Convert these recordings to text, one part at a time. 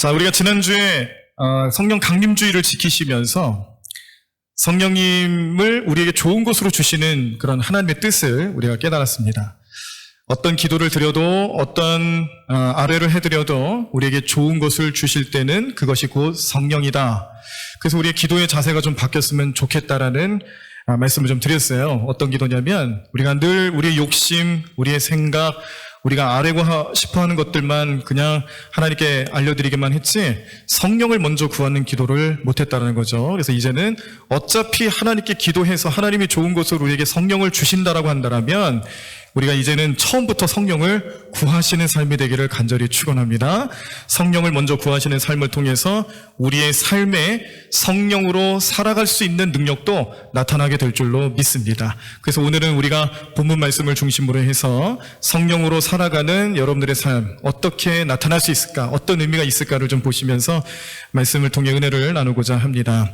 자, 우리가 지난주에 성령 강림주의를 지키시면서 성령님을 우리에게 좋은 곳으로 주시는 그런 하나님의 뜻을 우리가 깨달았습니다. 어떤 기도를 드려도 어떤 아뢰를 해드려도 우리에게 좋은 것을 주실 때는 그것이 곧 성령이다. 그래서 우리의 기도의 자세가 좀 바뀌었으면 좋겠다라는 말씀을 좀 드렸어요. 어떤 기도냐면 우리가 늘 우리의 욕심, 우리의 생각, 우리가 아뢰고 싶어하는 것들만 그냥 하나님께 알려드리기만 했지 성령을 먼저 구하는 기도를 못했다는 거죠. 그래서 이제는 어차피 하나님께 기도해서 하나님이 좋은 것으로 우리에게 성령을 주신다라고 한다면 우리가 이제는 처음부터 성령을 구하시는 삶이 되기를 간절히 축원합니다. 성령을 먼저 구하시는 삶을 통해서 우리의 삶에 성령으로 살아갈 수 있는 능력도 나타나게 될 줄로 믿습니다. 그래서 오늘은 우리가 본문 말씀을 중심으로 해서 성령으로 살아가는 여러분들의 삶 어떻게 나타날 수 있을까, 어떤 의미가 있을까를 좀 보시면서 말씀을 통해 은혜를 나누고자 합니다.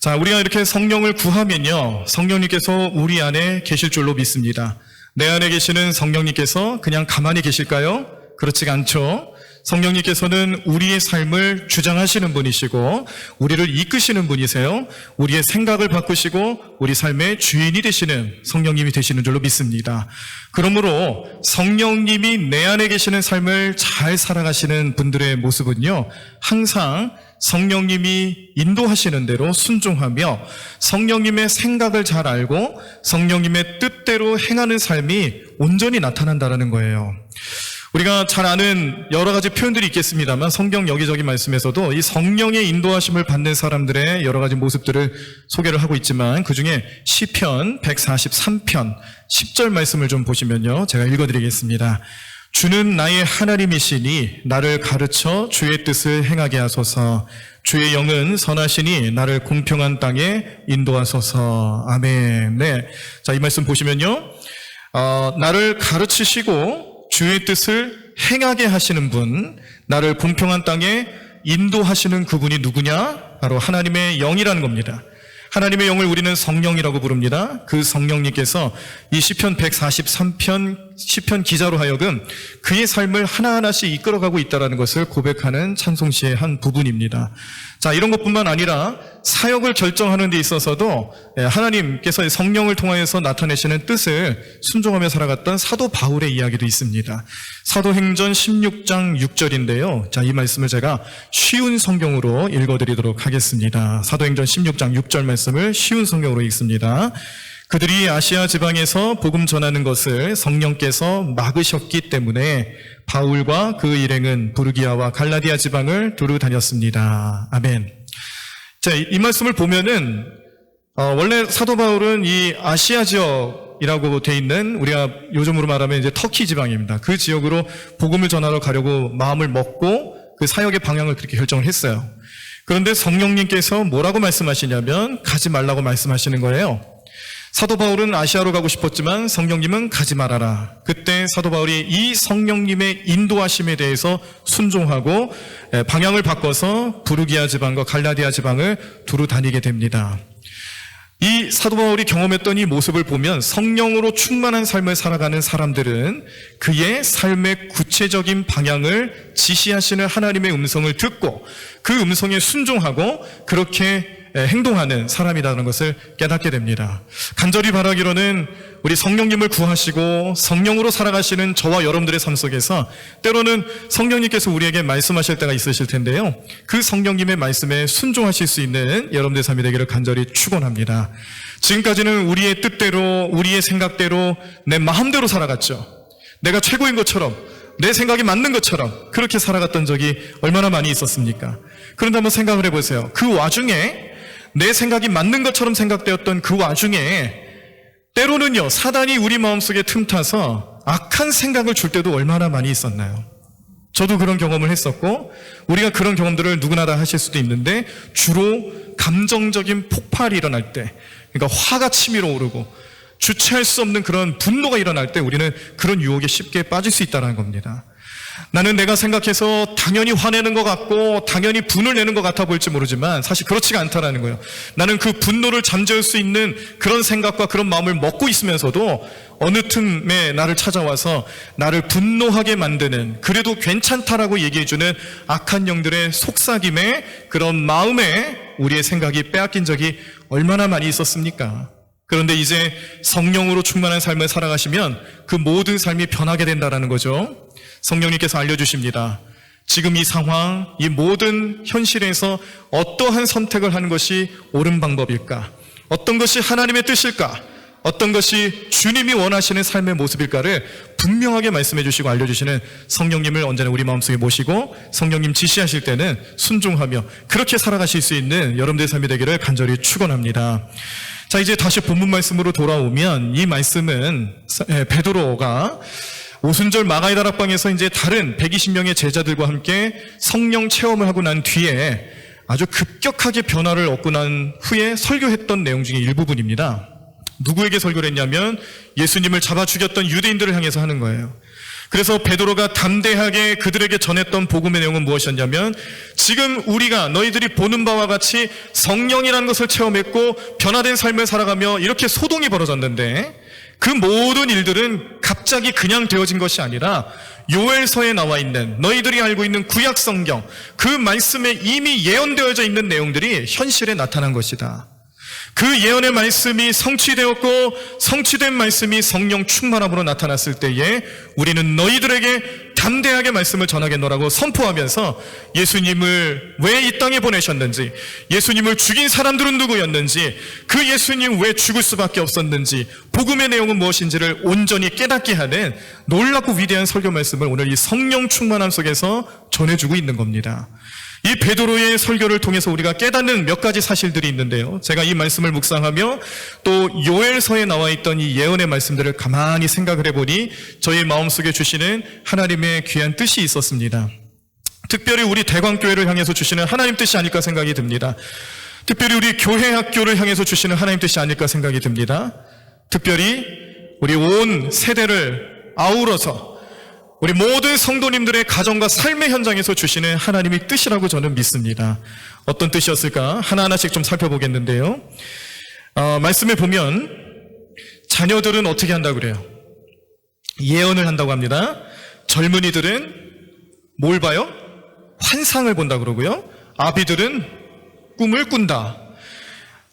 자, 우리가 이렇게 성령을 구하면요, 성령님께서 우리 안에 계실 줄로 믿습니다. 내 안에 계시는 성령님께서 그냥 가만히 계실까요? 그렇지가 않죠. 성령님께서는 우리의 삶을 주장하시는 분이시고 우리를 이끄시는 분이세요. 우리의 생각을 바꾸시고 우리 삶의 주인이 되시는 성령님이 되시는 줄로 믿습니다. 그러므로 성령님이 내 안에 계시는 삶을 잘 살아가시는 분들의 모습은요, 항상 성령님이 인도하시는 대로 순종하며 성령님의 생각을 잘 알고 성령님의 뜻대로 행하는 삶이 온전히 나타난다는 거예요. 우리가 잘 아는 여러 가지 표현들이 있겠습니다만 성경 여기저기 말씀에서도 이 성령의 인도하심을 받는 사람들의 여러 가지 모습들을 소개를 하고 있지만 그중에 시편 143편 10절 말씀을 좀 보시면요, 제가 읽어드리겠습니다. 주는 나의 하나님이시니 나를 가르쳐 주의 뜻을 행하게 하소서. 주의 영은 선하시니 나를 공평한 땅에 인도하소서. 아멘. 네. 자, 이 말씀 보시면요, 나를 가르치시고 주의 뜻을 행하게 하시는 분, 나를 공평한 땅에 인도하시는 그분이 누구냐? 바로 하나님의 영이라는 겁니다. 하나님의 영을 우리는 성령이라고 부릅니다. 그 성령님께서 이 시편 143편 시편 기자로 하여금 그의 삶을 하나하나씩 이끌어가고 있다는 것을 고백하는 찬송시의 한 부분입니다. 자, 이런 것뿐만 아니라 사역을 결정하는 데 있어서도 하나님께서 성령을 통하여서 나타내시는 뜻을 순종하며 살아갔던 사도 바울의 이야기도 있습니다. 사도행전 16장 6절인데요. 자, 이 말씀을 제가 쉬운 성경으로 읽어드리도록 하겠습니다. 사도행전 16장 6절 말씀을 쉬운 성경으로 읽습니다. 그들이 아시아 지방에서 복음 전하는 것을 성령께서 막으셨기 때문에 바울과 그 일행은 부르기아와 갈라디아 지방을 두루 다녔습니다. 아멘. 자, 이 말씀을 보면은 원래 사도 바울은 이 아시아 지역이라고 돼 있는, 우리가 요즘으로 말하면 이제 터키 지방입니다. 그 지역으로 복음을 전하러 가려고 마음을 먹고 그 사역의 방향을 그렇게 결정을 했어요. 그런데 성령님께서 뭐라고 말씀하시냐면 가지 말라고 말씀하시는 거예요. 사도 바울은 아시아로 가고 싶었지만 성령님은 가지 말아라. 그때 사도 바울이 이 성령님의 인도하심에 대해서 순종하고 방향을 바꿔서 부르기아 지방과 갈라디아 지방을 두루 다니게 됩니다. 이 사도 바울이 경험했던 이 모습을 보면 성령으로 충만한 삶을 살아가는 사람들은 그의 삶의 구체적인 방향을 지시하시는 하나님의 음성을 듣고 그 음성에 순종하고 그렇게 행동하는 사람이라는 것을 깨닫게 됩니다. 간절히 바라기로는 우리 성령님을 구하시고 성령으로 살아가시는 저와 여러분들의 삶 속에서 때로는 성령님께서 우리에게 말씀하실 때가 있으실 텐데요, 그 성령님의 말씀에 순종하실 수 있는 여러분들의 삶이 되기를 간절히 축원합니다. 지금까지는 우리의 뜻대로, 우리의 생각대로, 내 마음대로 살아갔죠. 내가 최고인 것처럼, 내 생각이 맞는 것처럼 그렇게 살아갔던 적이 얼마나 많이 있었습니까? 그런데 한번 생각을 해보세요. 그 와중에 내 생각이 맞는 것처럼 생각되었던 그 와중에 때로는요, 사단이 우리 마음속에 틈타서 악한 생각을 줄 때도 얼마나 많이 있었나요? 저도 그런 경험을 했었고 우리가 그런 경험들을 누구나 다 하실 수도 있는데 주로 감정적인 폭발이 일어날 때, 그러니까 화가 치밀어 오르고 주체할 수 없는 그런 분노가 일어날 때 우리는 그런 유혹에 쉽게 빠질 수 있다는 겁니다. 나는 내가 생각해서 당연히 화내는 것 같고 당연히 분을 내는 것 같아 보일지 모르지만 사실 그렇지가 않다라는 거예요. 나는 그 분노를 잠재울 수 있는 그런 생각과 그런 마음을 먹고 있으면서도 어느 틈에 나를 찾아와서 나를 분노하게 만드는, 그래도 괜찮다라고 얘기해주는 악한 영들의 속삭임에, 그런 마음에 우리의 생각이 빼앗긴 적이 얼마나 많이 있었습니까? 그런데 이제 성령으로 충만한 삶을 살아가시면 그 모든 삶이 변하게 된다는 거죠. 성령님께서 알려주십니다. 지금 이 상황, 이 모든 현실에서 어떠한 선택을 하는 것이 옳은 방법일까? 어떤 것이 하나님의 뜻일까? 어떤 것이 주님이 원하시는 삶의 모습일까를 분명하게 말씀해 주시고 알려주시는 성령님을 언제나 우리 마음속에 모시고 성령님 지시하실 때는 순종하며 그렇게 살아가실 수 있는 여러분들의 삶이 되기를 간절히 축원합니다. 자, 이제 다시 본문 말씀으로 돌아오면 이 말씀은 베드로가 오순절 마가의 다락방에서 이제 다른 120명의 제자들과 함께 성령 체험을 하고 난 뒤에 아주 급격하게 변화를 얻고 난 후에 설교했던 내용 중에 일부분입니다. 누구에게 설교를 했냐면 예수님을 잡아 죽였던 유대인들을 향해서 하는 거예요. 그래서 베드로가 담대하게 그들에게 전했던 복음의 내용은 무엇이었냐면, 지금 우리가 너희들이 보는 바와 같이 성령이라는 것을 체험했고 변화된 삶을 살아가며 이렇게 소동이 벌어졌는데, 그 모든 일들은 갑자기 그냥 되어진 것이 아니라 요엘서에 나와 있는, 너희들이 알고 있는 구약 성경 그 말씀에 이미 예언되어져 있는 내용들이 현실에 나타난 것이다. 그 예언의 말씀이 성취되었고 성취된 말씀이 성령 충만함으로 나타났을 때에 우리는 너희들에게 담대하게 말씀을 전하겠노라고 선포하면서 예수님을 왜 이 땅에 보내셨는지, 예수님을 죽인 사람들은 누구였는지, 그 예수님 왜 죽을 수밖에 없었는지, 복음의 내용은 무엇인지를 온전히 깨닫게 하는 놀랍고 위대한 설교 말씀을 오늘 이 성령 충만함 속에서 전해주고 있는 겁니다. 이 베드로의 설교를 통해서 우리가 깨닫는 몇 가지 사실들이 있는데요, 제가 이 말씀을 묵상하며 또 요엘서에 나와 있던 이 예언의 말씀들을 가만히 생각을 해보니 저희 마음속에 주시는 하나님의 귀한 뜻이 있었습니다. 특별히 우리 대광교회를 향해서 주시는 하나님 뜻이 아닐까 생각이 듭니다. 특별히 우리 교회 학교를 향해서 주시는 하나님 뜻이 아닐까 생각이 듭니다. 특별히 우리 온 세대를 아우러서 우리 모든 성도님들의 가정과 삶의 현장에서 주시는 하나님의 뜻이라고 저는 믿습니다. 어떤 뜻이었을까? 하나하나씩 좀 살펴보겠는데요. 말씀에 보면 자녀들은 어떻게 한다고 그래요? 예언을 한다고 합니다. 젊은이들은 뭘 봐요? 환상을 본다 그러고요. 아비들은 꿈을 꾼다.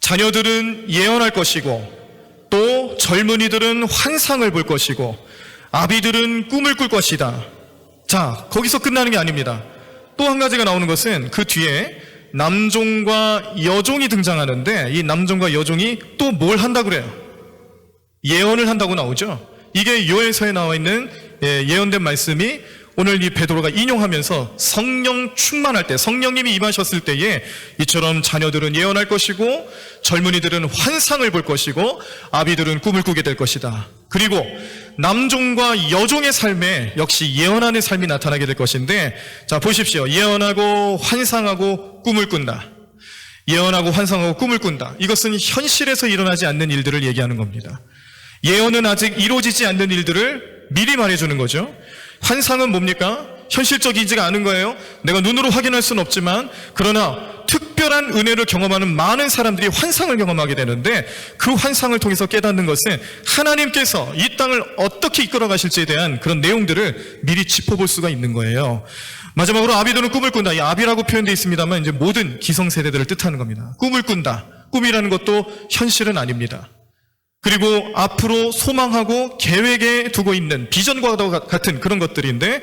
자녀들은 예언할 것이고, 또 젊은이들은 환상을 볼 것이고, 아비들은 꿈을 꿀 것이다. 자, 거기서 끝나는 게 아닙니다. 또 한 가지가 나오는 것은 그 뒤에 남종과 여종이 등장하는데, 이 남종과 여종이 또 뭘 한다 그래요? 예언을 한다고 나오죠. 이게 요엘서에 나와 있는 예언된 말씀이 오늘 이 베드로가 인용하면서 성령 충만할 때, 성령님이 임하셨을 때에 이처럼 자녀들은 예언할 것이고, 젊은이들은 환상을 볼 것이고, 아비들은 꿈을 꾸게 될 것이다. 그리고 남종과 여종의 삶에 역시 예언하는 삶이 나타나게 될 것인데, 자 보십시오. 예언하고 환상하고 꿈을 꾼다. 예언하고 환상하고 꿈을 꾼다. 이것은 현실에서 일어나지 않는 일들을 얘기하는 겁니다. 예언은 아직 이루어지지 않는 일들을 미리 말해주는 거죠. 환상은 뭡니까? 현실적이지가 않은 거예요. 내가 눈으로 확인할 수는 없지만, 그러나 특별한 은혜를 경험하는 많은 사람들이 환상을 경험하게 되는데, 그 환상을 통해서 깨닫는 것은 하나님께서 이 땅을 어떻게 이끌어 가실지에 대한 그런 내용들을 미리 짚어볼 수가 있는 거예요. 마지막으로 아비들은 꿈을 꾼다. 이 아비라고 표현되어 있습니다만 이제 모든 기성세대들을 뜻하는 겁니다. 꿈을 꾼다. 꿈이라는 것도 현실은 아닙니다. 그리고 앞으로 소망하고 계획에 두고 있는 비전과 같은 그런 것들인데,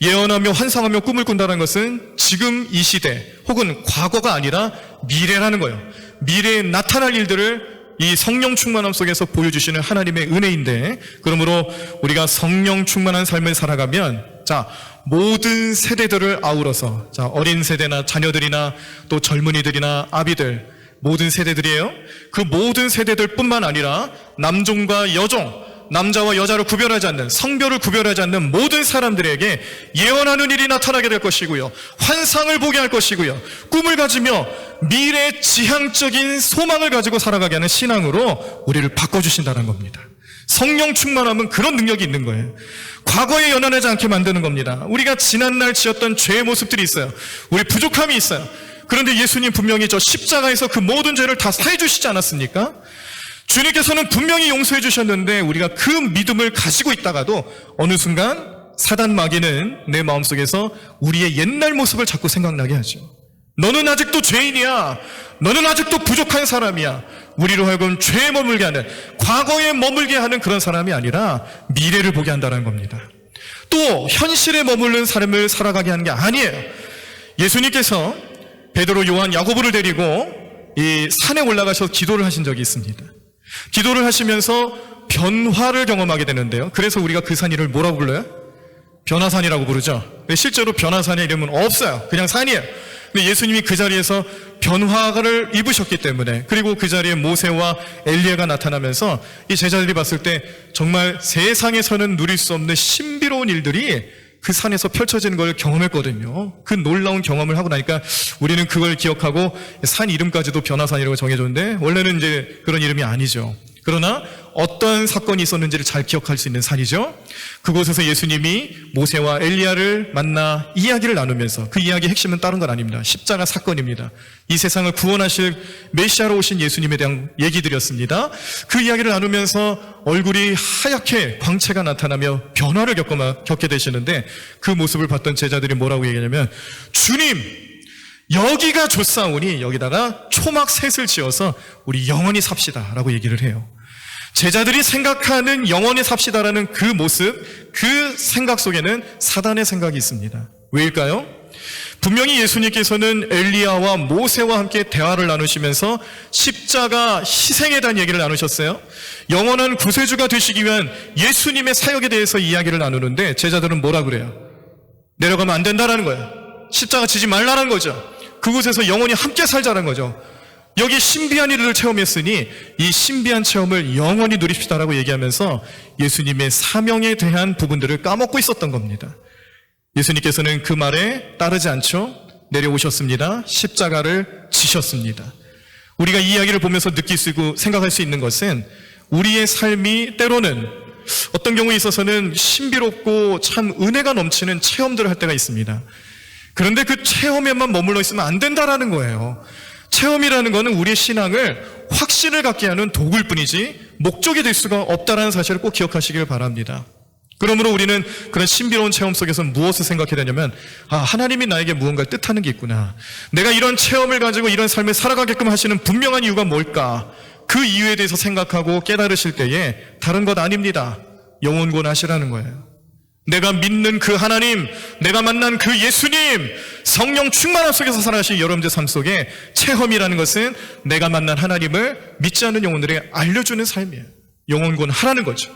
예언하며 환상하며 꿈을 꾼다는 것은 지금 이 시대 혹은 과거가 아니라 미래라는 거예요. 미래에 나타날 일들을 이 성령 충만함 속에서 보여주시는 하나님의 은혜인데, 그러므로 우리가 성령 충만한 삶을 살아가면, 자 모든 세대들을 아우러서, 자 어린 세대나 자녀들이나 또 젊은이들이나 아비들, 모든 세대들이에요. 그 모든 세대들뿐만 아니라 남종과 여종, 남자와 여자를 구별하지 않는, 성별을 구별하지 않는 모든 사람들에게 예언하는 일이 나타나게 될 것이고요, 환상을 보게 할 것이고요, 꿈을 가지며 미래 지향적인 소망을 가지고 살아가게 하는 신앙으로 우리를 바꿔주신다는 겁니다. 성령 충만하면 그런 능력이 있는 거예요. 과거에 연연하지 않게 만드는 겁니다. 우리가 지난날 지었던 죄의 모습들이 있어요. 우리 부족함이 있어요. 그런데 예수님 분명히 저 십자가에서 그 모든 죄를 다 사해 주시지 않았습니까? 주님께서는 분명히 용서해 주셨는데 우리가 그 믿음을 가지고 있다가도 어느 순간 사단 마귀는 내 마음속에서 우리의 옛날 모습을 자꾸 생각나게 하죠. 너는 아직도 죄인이야. 너는 아직도 부족한 사람이야. 우리로 하여금 죄에 머물게 하는, 과거에 머물게 하는 그런 사람이 아니라 미래를 보게 한다는 겁니다. 또 현실에 머무르는 삶을 살아가게 하는 게 아니에요. 예수님께서 베드로, 요한, 야고보를 데리고 이 산에 올라가셔서 기도를 하신 적이 있습니다. 기도를 하시면서 변화를 경험하게 되는데요. 그래서 우리가 그 산 이름을 뭐라고 불러요? 변화산이라고 부르죠. 실제로 변화산의 이름은 없어요. 그냥 산이에요. 근데 예수님이 그 자리에서 변화를 입으셨기 때문에, 그리고 그 자리에 모세와 엘리야가 나타나면서 이 제자들이 봤을 때 정말 세상에서는 누릴 수 없는 신비로운 일들이 그 산에서 펼쳐지는 걸 경험했거든요. 그 놀라운 경험을 하고 나니까 우리는 그걸 기억하고 산 이름까지도 변화산이라고 정해줬는데 원래는 이제 그런 이름이 아니죠. 그러나 어떤 사건이 있었는지를 잘 기억할 수 있는 산이죠. 그곳에서 예수님이 모세와 엘리야를 만나 이야기를 나누면서, 그 이야기의 핵심은 다른 건 아닙니다. 십자가 사건입니다. 이 세상을 구원하실 메시아로 오신 예수님에 대한 얘기들이었습니다. 그 이야기를 나누면서 얼굴이 하얗게 광채가 나타나며 변화를 겪게 되시는데, 그 모습을 봤던 제자들이 뭐라고 얘기하냐면, 주님, 여기가 좋사오니 여기다가 초막 셋을 지어서 우리 영원히 삽시다 라고 얘기를 해요. 제자들이 생각하는 영원히 삽시다라는 그 모습, 그 생각 속에는 사단의 생각이 있습니다. 왜일까요? 분명히 예수님께서는 엘리야와 모세와 함께 대화를 나누시면서 십자가 희생에 대한 얘기를 나누셨어요. 영원한 구세주가 되시기 위한 예수님의 사역에 대해서 이야기를 나누는데 제자들은 뭐라 그래요? 내려가면 안 된다라는 거예요. 십자가 지지 말라는 거죠. 그곳에서 영원히 함께 살자는 거죠. 여기 신비한 일을 체험했으니 이 신비한 체험을 영원히 누립시다라고 얘기하면서 예수님의 사명에 대한 부분들을 까먹고 있었던 겁니다. 예수님께서는 그 말에 따르지 않죠. 내려오셨습니다. 십자가를 지셨습니다. 우리가 이 이야기를 보면서 느낄 수 있고 생각할 수 있는 것은 우리의 삶이 때로는 어떤 경우에 있어서는 신비롭고 참 은혜가 넘치는 체험들을 할 때가 있습니다. 그런데 그 체험에만 머물러 있으면 안 된다라는 거예요. 체험이라는 것은 우리의 신앙을 확신을 갖게 하는 도구일 뿐이지 목적이 될 수가 없다는 사실을 꼭 기억하시길 바랍니다. 그러므로 우리는 그런 신비로운 체험 속에서 무엇을 생각해야 되냐면, 하나님이 나에게 무언가를 뜻하는 게 있구나. 내가 이런 체험을 가지고 이런 삶을 살아가게끔 하시는 분명한 이유가 뭘까? 그 이유에 대해서 생각하고 깨달으실 때에 다른 것 아닙니다. 영원권하시라는 거예요. 내가 믿는 그 하나님, 내가 만난 그 예수님, 성령 충만함 속에서 살아가신 여러분들 삶 속에 체험이라는 것은 내가 만난 하나님을 믿지 않는 영혼들에게 알려주는 삶이에요. 영혼권 하라는 거죠.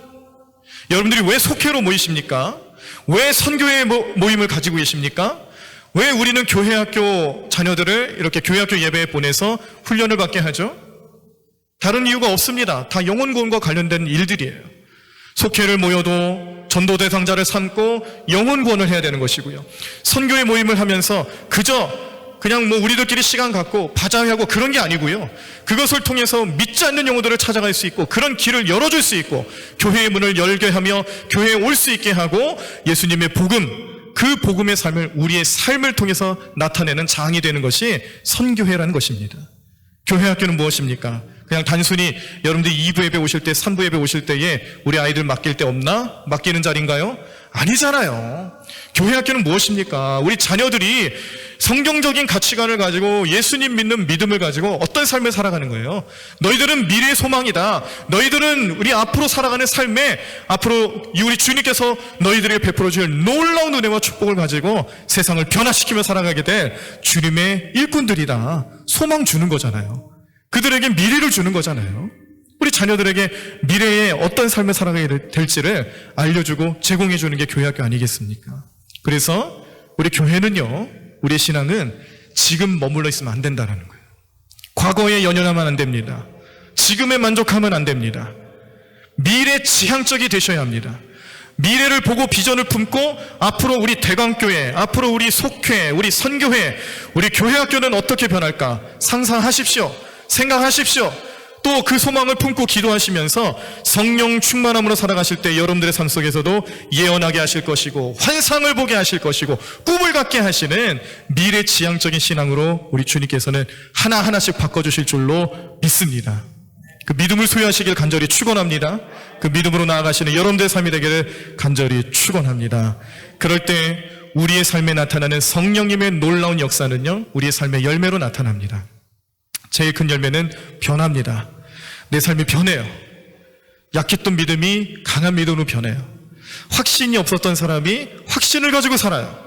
여러분들이 왜 속회로 모이십니까? 왜 선교회 모임을 가지고 계십니까? 왜 우리는 교회학교 자녀들을 이렇게 교회학교 예배에 보내서 훈련을 받게 하죠? 다른 이유가 없습니다. 다 영혼권과 관련된 일들이에요. 속회를 모여도 전도 대상자를 삼고 영혼 구원을 해야 되는 것이고요. 선교회 모임을 하면서 그냥 우리들끼리 시간 갖고 바자회하고 그런 게 아니고요. 그것을 통해서 믿지 않는 영혼들을 찾아갈 수 있고 그런 길을 열어줄 수 있고 교회의 문을 열게 하며 교회에 올 수 있게 하고 예수님의 복음, 그 복음의 삶을 우리의 삶을 통해서 나타내는 장이 되는 것이 선교회라는 것입니다. 교회 학교는 무엇입니까? 그냥 단순히 여러분들이 2부 예배 오실 때, 3부 예배 오실 때에 우리 아이들 맡길 데 없나? 맡기는 자리인가요? 아니잖아요. 교회 학교는 무엇입니까? 우리 자녀들이 성경적인 가치관을 가지고 예수님 믿는 믿음을 가지고 어떤 삶을 살아가는 거예요? 너희들은 미래의 소망이다. 너희들은 우리 앞으로 살아가는 삶에 앞으로 우리 주님께서 너희들에게 베풀어 줄 놀라운 은혜와 축복을 가지고 세상을 변화시키며 살아가게 될 주님의 일꾼들이다. 소망 주는 거잖아요. 그들에게 미래를 주는 거잖아요. 우리 자녀들에게 미래에 어떤 삶을 살아가게 될지를 알려주고 제공해 주는 게 교회학교 아니겠습니까? 그래서 우리 교회는요, 우리의 신앙은 지금 머물러 있으면 안 된다는 거예요. 과거에 연연하면 안 됩니다. 지금에 만족하면 안 됩니다. 미래 지향적이 되셔야 합니다. 미래를 보고 비전을 품고 앞으로 우리 대강교회, 앞으로 우리 속회, 우리 선교회, 우리 교회학교는 어떻게 변할까? 상상하십시오. 생각하십시오. 또 그 소망을 품고 기도하시면서 성령 충만함으로 살아가실 때 여러분들의 삶 속에서도 예언하게 하실 것이고 환상을 보게 하실 것이고 꿈을 갖게 하시는 미래지향적인 신앙으로 우리 주님께서는 하나하나씩 바꿔주실 줄로 믿습니다. 그 믿음을 소유하시길 간절히 축원합니다. 그 믿음으로 나아가시는 여러분들의 삶이 되기를 간절히 축원합니다. 그럴 때 우리의 삶에 나타나는 성령님의 놀라운 역사는요, 우리의 삶의 열매로 나타납니다. 제일 큰 열매는 변합니다. 내 삶이 변해요. 약했던 믿음이 강한 믿음으로 변해요. 확신이 없었던 사람이 확신을 가지고 살아요.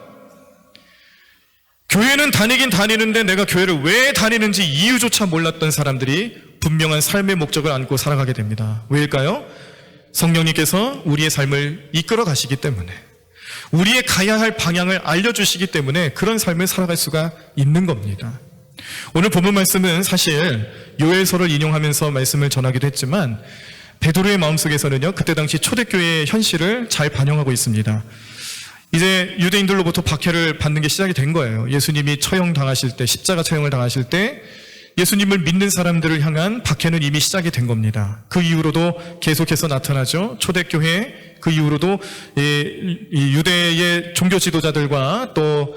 교회는 다니긴 다니는데 내가 교회를 왜 다니는지 이유조차 몰랐던 사람들이 분명한 삶의 목적을 안고 살아가게 됩니다. 왜일까요? 성령님께서 우리의 삶을 이끌어 가시기 때문에, 우리의 가야 할 방향을 알려주시기 때문에 그런 삶을 살아갈 수가 있는 겁니다. 오늘 본문 말씀은 사실 요엘서를 인용하면서 말씀을 전하기도 했지만 베드로의 마음속에서는요, 그때 당시 초대교회의 현실을 잘 반영하고 있습니다. 이제 유대인들로부터 박해를 받는 게 시작이 된 거예요. 예수님이 처형당하실 때, 십자가 처형을 당하실 때 예수님을 믿는 사람들을 향한 박해는 이미 시작이 된 겁니다. 그 이후로도 계속해서 나타나죠. 초대교회, 그 이후로도 이 유대의 종교 지도자들과 또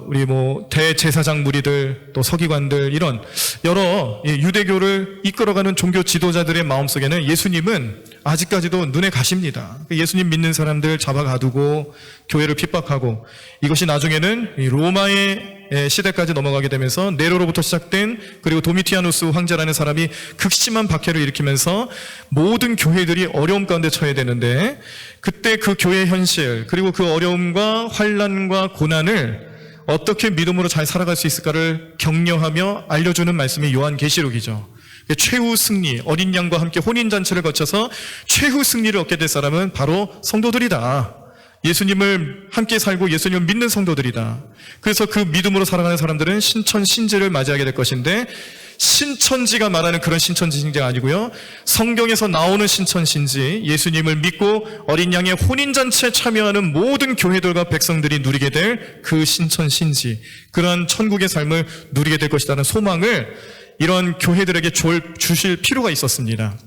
우리 대제사장 무리들, 또 서기관들, 이런 여러 유대교를 이끌어가는 종교 지도자들의 마음속에는 예수님은 아직까지도 눈에 가십니다. 예수님 믿는 사람들 잡아가두고 교회를 핍박하고, 이것이 나중에는 로마의 시대까지 넘어가게 되면서 네로로부터 시작된, 그리고 도미티아누스 황제라는 사람이 극심한 박해를 일으키면서 모든 교회들이 어려움 가운데 처해야 되는데, 그때 그 교회 현실, 그리고 그 어려움과 환난과 고난을 어떻게 믿음으로 잘 살아갈 수 있을까를 격려하며 알려주는 말씀이 요한계시록이죠. 최후 승리, 어린 양과 함께 혼인잔치를 거쳐서 최후 승리를 얻게 될 사람은 바로 성도들이다. 예수님을 함께 살고 예수님을 믿는 성도들이다. 그래서 그 믿음으로 살아가는 사람들은 신천신지를 맞이하게 될 것인데, 신천지가 말하는 그런 신천지가 아니고요, 성경에서 나오는 신천신지, 예수님을 믿고 어린 양의 혼인잔치에 참여하는 모든 교회들과 백성들이 누리게 될 그 신천신지, 그런 천국의 삶을 누리게 될 것이라는 소망을 이런 교회들에게 주실 필요가 있었습니다.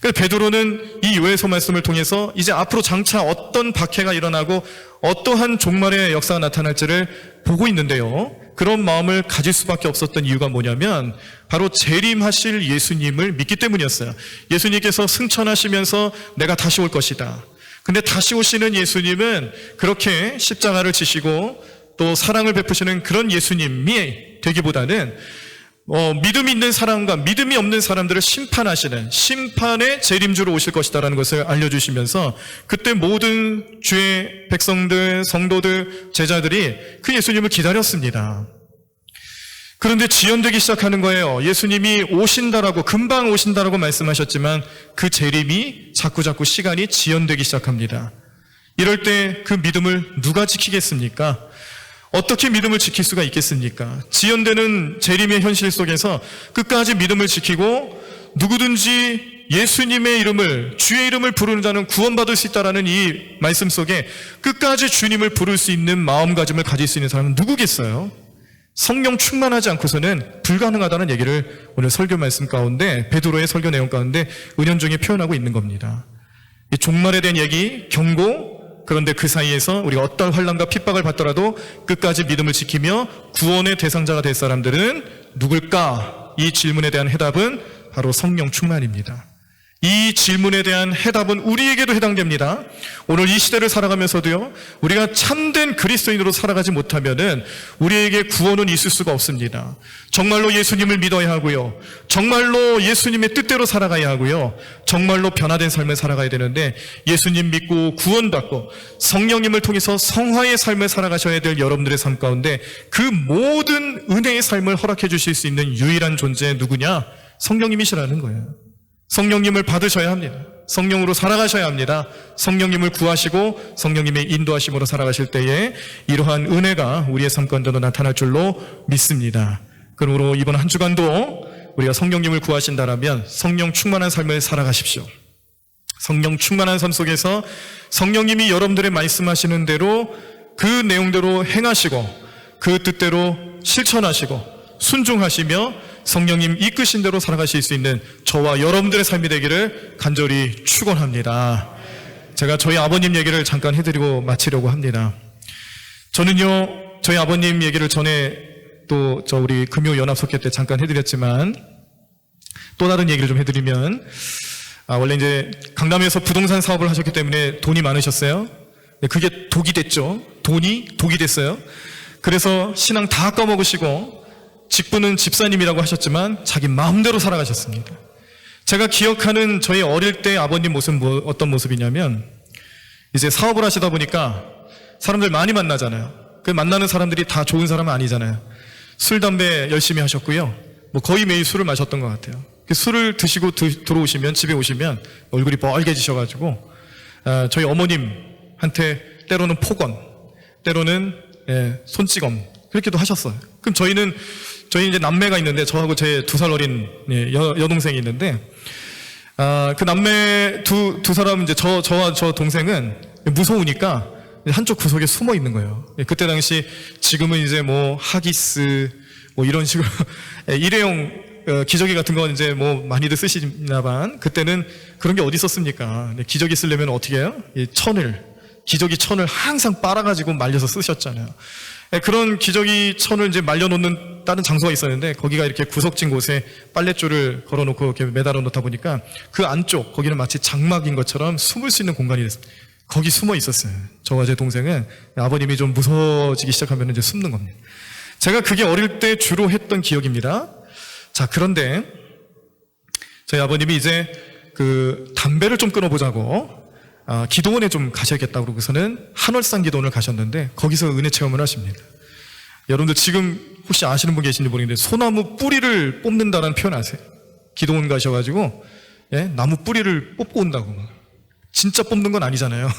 그래서 베드로는 이 요엘서 말씀을 통해서 이제 앞으로 장차 어떤 박해가 일어나고 어떠한 종말의 역사가 나타날지를 보고 있는데요, 그런 마음을 가질 수밖에 없었던 이유가 뭐냐면 바로 재림하실 예수님을 믿기 때문이었어요. 예수님께서 승천하시면서 내가 다시 올 것이다. 근데 다시 오시는 예수님은 그렇게 십자가를 지시고 또 사랑을 베푸시는 그런 예수님이 되기보다는 믿음이 있는 사람과 믿음이 없는 사람들을 심판하시는 심판의 재림주로 오실 것이다라는 것을 알려주시면서, 그때 모든 주의 백성들, 성도들, 제자들이 그 예수님을 기다렸습니다. 그런데 지연되기 시작하는 거예요. 예수님이 오신다라고, 금방 오신다라고 말씀하셨지만 그 재림이 자꾸자꾸 시간이 지연되기 시작합니다. 이럴 때 그 믿음을 누가 지키겠습니까? 어떻게 믿음을 지킬 수가 있겠습니까? 지연되는 재림의 현실 속에서 끝까지 믿음을 지키고 누구든지 예수님의 이름을, 주의 이름을 부르는 자는 구원받을 수 있다라는 이 말씀 속에 끝까지 주님을 부를 수 있는 마음가짐을 가질 수 있는 사람은 누구겠어요? 성령 충만하지 않고서는 불가능하다는 얘기를 오늘 설교 말씀 가운데, 베드로의 설교 내용 가운데 은연중에 표현하고 있는 겁니다. 이 종말에 대한 얘기, 경고, 그런데 그 사이에서 우리가 어떤 환난과 핍박을 받더라도 끝까지 믿음을 지키며 구원의 대상자가 될 사람들은 누굴까? 이 질문에 대한 해답은 바로 성령 충만입니다. 이 질문에 대한 해답은 우리에게도 해당됩니다. 오늘 이 시대를 살아가면서도요, 우리가 참된 그리스도인으로 살아가지 못하면은 우리에게 구원은 있을 수가 없습니다. 정말로 예수님을 믿어야 하고요, 정말로 예수님의 뜻대로 살아가야 하고요, 정말로 변화된 삶을 살아가야 되는데, 예수님 믿고 구원받고 성령님을 통해서 성화의 삶을 살아가셔야 될 여러분들의 삶 가운데 그 모든 은혜의 삶을 허락해 주실 수 있는 유일한 존재 누구냐? 성령님이시라는 거예요. 성령님을 받으셔야 합니다. 성령으로 살아가셔야 합니다. 성령님을 구하시고 성령님의 인도하심으로 살아가실 때에 이러한 은혜가 우리의 삶 가운데도 나타날 줄로 믿습니다. 그러므로 이번 한 주간도 우리가 성령님을 구하신다라면 성령 충만한 삶을 살아가십시오. 성령 충만한 삶 속에서 성령님이 여러분들의 말씀하시는 대로 그 내용대로 행하시고 그 뜻대로 실천하시고 순종하시며 성령님 이끄신 대로 살아가실 수 있는 저와 여러분들의 삶이 되기를 간절히 축원합니다. 제가 저희 아버님 얘기를 잠깐 해드리고 마치려고 합니다. 저는요, 저희 아버님 얘기를 전에 또 우리 금요연합석회 때 잠깐 해드렸지만 또 다른 얘기를 좀 해드리면 원래 이제 강남에서 부동산 사업을 하셨기 때문에 돈이 많으셨어요. 그게 독이 됐죠. 돈이 독이 됐어요. 그래서 신앙 다 까먹으시고 직분은 집사님이라고 하셨지만 자기 마음대로 살아가셨습니다. 제가 기억하는 저희 어릴 때 아버님 모습은 어떤 모습이냐면 이제 사업을 하시다 보니까 사람들 많이 만나잖아요. 그 만나는 사람들이 다 좋은 사람은 아니잖아요. 술, 담배 열심히 하셨고요. 뭐 거의 매일 술을 마셨던 것 같아요. 그 술을 드시고 들어오시면, 집에 오시면 얼굴이 빨개지셔가지고 저희 어머님한테 때로는 폭언, 때로는 손찌검 그렇게도 하셨어요. 그럼 저희 이제 남매가 있는데 저하고 제 2살 어린 여동생이 있는데 그 남매 두 사람 이제 저와 저 동생은 무서우니까 한쪽 구석에 숨어 있는 거예요. 그때 당시 지금은 이제 뭐 하기스 뭐 이런 식으로 일회용 기저귀 같은 건 이제 뭐 많이들 쓰시나만 그때는 그런 게 어디 있었습니까? 기저귀 쓰려면 어떻게 해요? 기저귀 천을 항상 빨아가지고 말려서 쓰셨잖아요. 그런 기저귀 천을 이제 말려놓는 다른 장소가 있었는데 거기가 이렇게 구석진 곳에 빨랫줄을 걸어놓고 이렇게 매달아 놓다 보니까 그 안쪽 거기는 마치 장막인 것처럼 숨을 수 있는 공간이 됐습니다. 거기 숨어 있었어요. 저와 제 동생은 아버님이 좀 무서워지기 시작하면 이제 숨는 겁니다. 제가 그게 어릴 때 주로 했던 기억입니다. 자, 그런데 저희 아버님이 이제 그 담배를 좀 끊어보자고 기도원에 좀 가셔야겠다고 그러고서는 한월산 기도원을 가셨는데 거기서 은혜 체험을 하십니다. 여러분들 지금 혹시 아시는 분 계신지 모르겠는데 소나무 뿌리를 뽑는다는 표현 아세요? 기도원 가셔가지고 나무 뿌리를 뽑고 온다고. 진짜 뽑는 건 아니잖아요.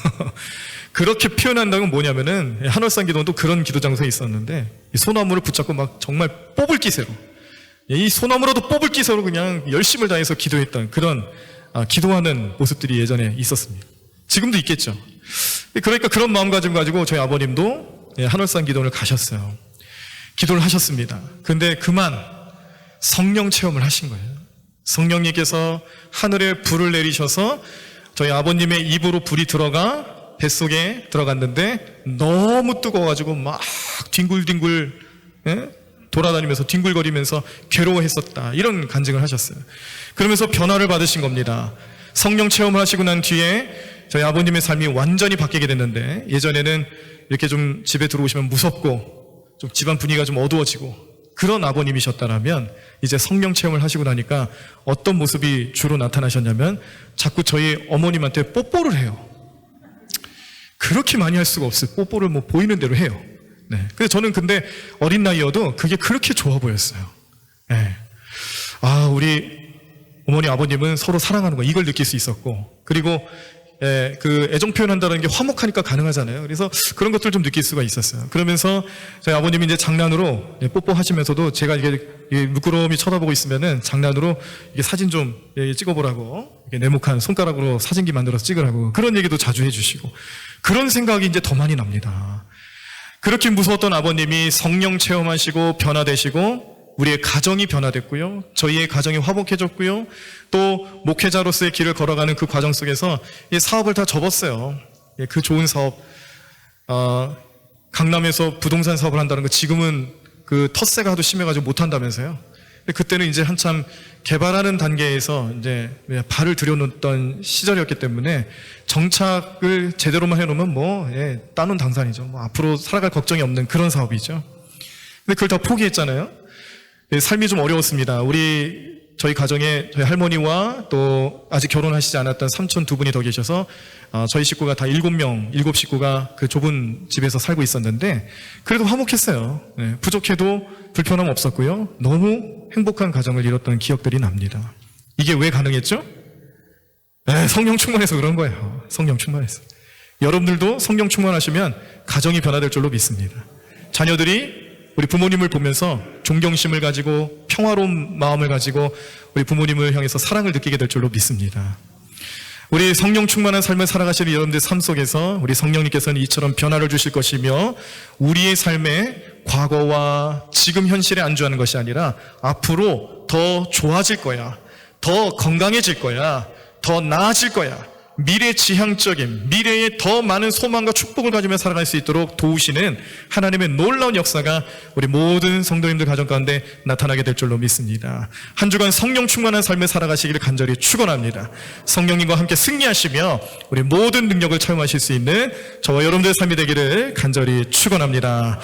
그렇게 표현한다는 건 뭐냐면은 한월산 기도원도 그런 기도 장소에 있었는데 이 소나무를 붙잡고 막 정말 뽑을 기세로 이 소나무라도 뽑을 기세로 그냥 열심을 다해서 기도했던 그런 기도하는 모습들이 예전에 있었습니다. 지금도 있겠죠. 그러니까 그런 마음가짐 가지고 저희 아버님도 한월산 기도원을 가셨어요. 기도를 하셨습니다. 근데 그만 성령 체험을 하신 거예요. 성령님께서 하늘에 불을 내리셔서 저희 아버님의 입으로 불이 들어가 뱃속에 들어갔는데 너무 뜨거워가지고 막 뒹굴뒹굴 돌아다니면서 뒹굴거리면서 괴로워했었다. 이런 간증을 하셨어요. 그러면서 변화를 받으신 겁니다. 성령 체험을 하시고 난 뒤에 저희 아버님의 삶이 완전히 바뀌게 됐는데 예전에는 이렇게 좀 집에 들어오시면 무섭고 좀 집안 분위기가 좀 어두워지고 그런 아버님이셨다면 이제 성령 체험을 하시고 나니까 어떤 모습이 주로 나타나셨냐면 자꾸 저희 어머님한테 뽀뽀를 해요. 그렇게 많이 할 수가 없어요. 뽀뽀를 뭐 보이는 대로 해요. 네. 근데 저는 어린 나이여도 그게 그렇게 좋아 보였어요. 네. 우리 어머니 아버님은 서로 사랑하는 거 이걸 느낄 수 있었고 그리고 그 애정 표현한다는 게 화목하니까 가능하잖아요. 그래서 그런 것들을 좀 느낄 수가 있었어요. 그러면서 저희 아버님이 이제 장난으로 뽀뽀하시면서도 제가 이게 물끄러미 쳐다보고 있으면은 장난으로 이게 사진 좀 찍어보라고 이렇게 네모칸 손가락으로 사진기 만들어서 찍으라고 그런 얘기도 자주 해주시고 그런 생각이 이제 더 많이 납니다. 그렇게 무서웠던 아버님이 성령 체험하시고 변화되시고 우리의 가정이 변화됐고요. 저희의 가정이 화목해졌고요. 또 목회자로서의 길을 걸어가는 그 과정 속에서 이 사업을 다 접었어요. 그 좋은 사업, 강남에서 부동산 사업을 한다는 거 지금은 그 텃세가 하도 심해가지고 못한다면서요. 근데 그때는 이제 한참 개발하는 단계에서 이제 발을 들여놓던 시절이었기 때문에 정착을 제대로만 해놓으면 따놓은 당산이죠. 앞으로 살아갈 걱정이 없는 그런 사업이죠. 근데 그걸 다 포기했잖아요. 삶이 좀 어려웠습니다. 저희 가정에 저희 할머니와 또 아직 결혼하시지 않았던 삼촌 2분이 더 계셔서 저희 식구가 다 7 식구가 그 좁은 집에서 살고 있었는데 그래도 화목했어요. 부족해도 불편함 없었고요. 너무 행복한 가정을 이뤘던 기억들이 납니다. 이게 왜 가능했죠? 성령 충만해서 그런 거예요. 성령 충만해서. 여러분들도 성령 충만하시면 가정이 변화될 줄로 믿습니다. 자녀들이 우리 부모님을 보면서 존경심을 가지고 평화로운 마음을 가지고 우리 부모님을 향해서 사랑을 느끼게 될 줄로 믿습니다. 우리 성령 충만한 삶을 살아가시는 여러분들 삶 속에서 우리 성령님께서는 이처럼 변화를 주실 것이며 우리의 삶에 과거와 지금 현실에 안주하는 것이 아니라 앞으로 더 좋아질 거야, 더 건강해질 거야. 더 나아질 거야. 미래지향적인, 미래에 더 많은 소망과 축복을 가지며 살아갈 수 있도록 도우시는 하나님의 놀라운 역사가 우리 모든 성도님들 가정 가운데 나타나게 될 줄로 믿습니다. 한 주간 성령 충만한 삶을 살아가시기를 간절히 축원합니다. 성령님과 함께 승리하시며 우리 모든 능력을 체험하실 수 있는 저와 여러분들의 삶이 되기를 간절히 축원합니다.